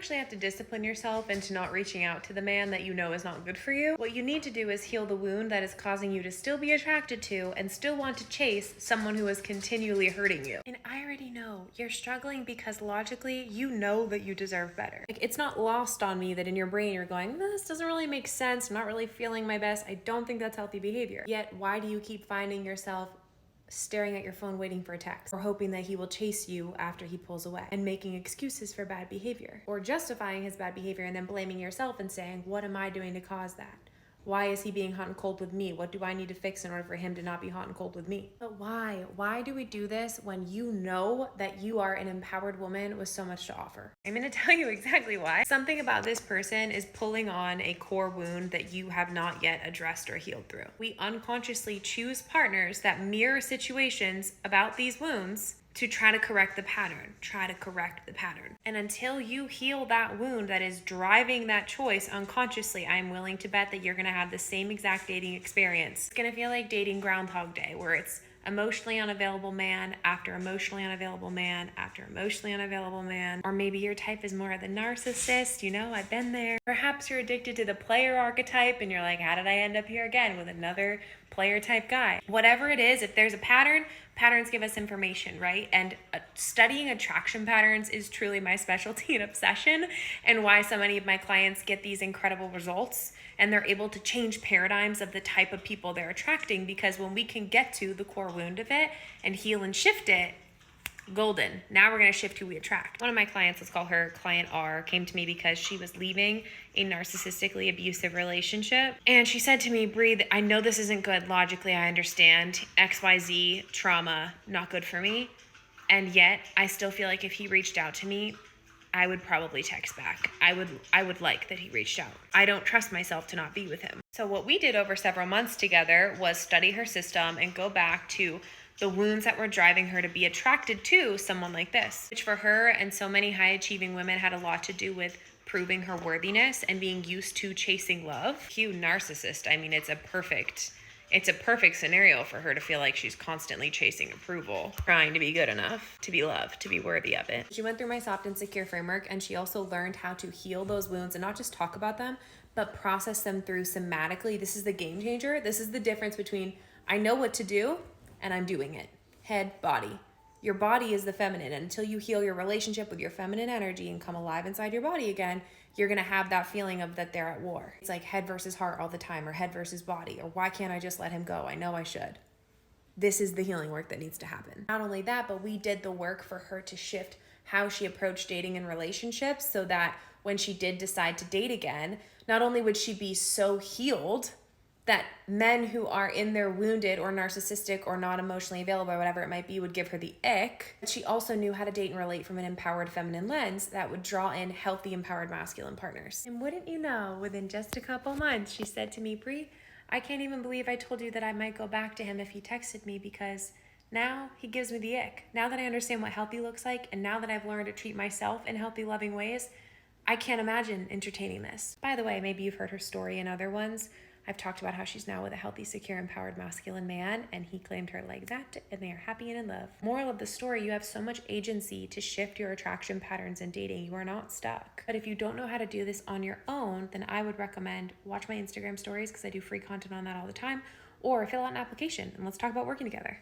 actually have to discipline yourself into not reaching out to the man that you know is not good for you. What you need to do is heal the wound that is causing you to still be attracted to and still want to chase someone who is continually hurting you. And I already know you're struggling because logically you know that you deserve better. Like, it's not lost on me that in your brain you're going, this doesn't really make sense. I'm not really feeling my best. I don't think that's healthy behavior. Yet why do you keep finding yourself staring at your phone waiting for a text, or hoping that he will chase you after he pulls away, and making excuses for bad behavior, or justifying his bad behavior and then blaming yourself and saying, what am I doing to cause that? Why is he being hot and cold with me? What do I need to fix in order for him to not be hot and cold with me? But why? Why do we do this when you know that you are an empowered woman with so much to offer? I'm going to tell you exactly why. Something about this person is pulling on a core wound that you have not yet addressed or healed through. We unconsciously choose partners that mirror situations about these wounds to try to correct the pattern, And until you heal that wound that is driving that choice unconsciously, I'm willing to bet that you're gonna have the same exact dating experience. It's gonna feel like dating Groundhog Day, where it's emotionally unavailable man after emotionally unavailable man after emotionally unavailable man. Or maybe your type is more of the narcissist, I've been there. Perhaps you're addicted to the player archetype and you're like, how did I end up here again with another player type guy? Whatever it is, if there's a pattern, patterns give us information, right? And studying attraction patterns is truly my specialty and obsession, and why so many of my clients get these incredible results and they're able to change paradigms of the type of people they're attracting, because when we can get to the core wound of it and heal and shift it, golden. Now we're going to shift who we attract. One of my clients, let's call her client R, came to me because she was leaving a narcissistically abusive relationship. And she said to me, Bree, I know this isn't good. Logically, I understand XYZ trauma, not good for me. And yet I still feel like if he reached out to me, I would probably text back. I would like that he reached out. I don't trust myself to not be with him. So what we did over several months together was study her system and go back to the wounds that were driving her to be attracted to someone like this, which for her and so many high achieving women had a lot to do with proving her worthiness and being used to chasing love. Cue narcissist. I mean, it's a perfect scenario for her to feel like she's constantly chasing approval, trying to be good enough, to be loved, to be worthy of it. She went through my soft and secure framework, and she also learned how to heal those wounds and not just talk about them, but process them through somatically. This is the game changer. This is the difference between I know what to do and I'm doing it. Head, body. Your body is the feminine. And until you heal your relationship with your feminine energy and come alive inside your body again, you're going to have that feeling of that they're at war. It's like head versus heart all the time, or head versus body, or why can't I just let him go? I know I should. This is the healing work that needs to happen. Not only that, but we did the work for her to shift how she approached dating and relationships, so that when she did decide to date again, not only would she be so healed that men who are in their wounded or narcissistic or not emotionally available or whatever it might be would give her the ick, but she also knew how to date and relate from an empowered feminine lens that would draw in healthy, empowered masculine partners. And wouldn't you know, within just a couple months, she said to me, Bree, I can't even believe I told you that I might go back to him if he texted me, because now he gives me the ick. Now that I understand what healthy looks like, and now that I've learned to treat myself in healthy, loving ways, I can't imagine entertaining this. By the way, maybe you've heard her story in other ones. I've talked about how she's now with a healthy, secure, empowered masculine man, and he claimed her like that, and they are happy and in love. Moral of the story, you have so much agency to shift your attraction patterns in dating. You are not stuck. But if you don't know how to do this on your own, then I would recommend watch my Instagram stories, because I do free content on that all the time, or fill out an application and let's talk about working together.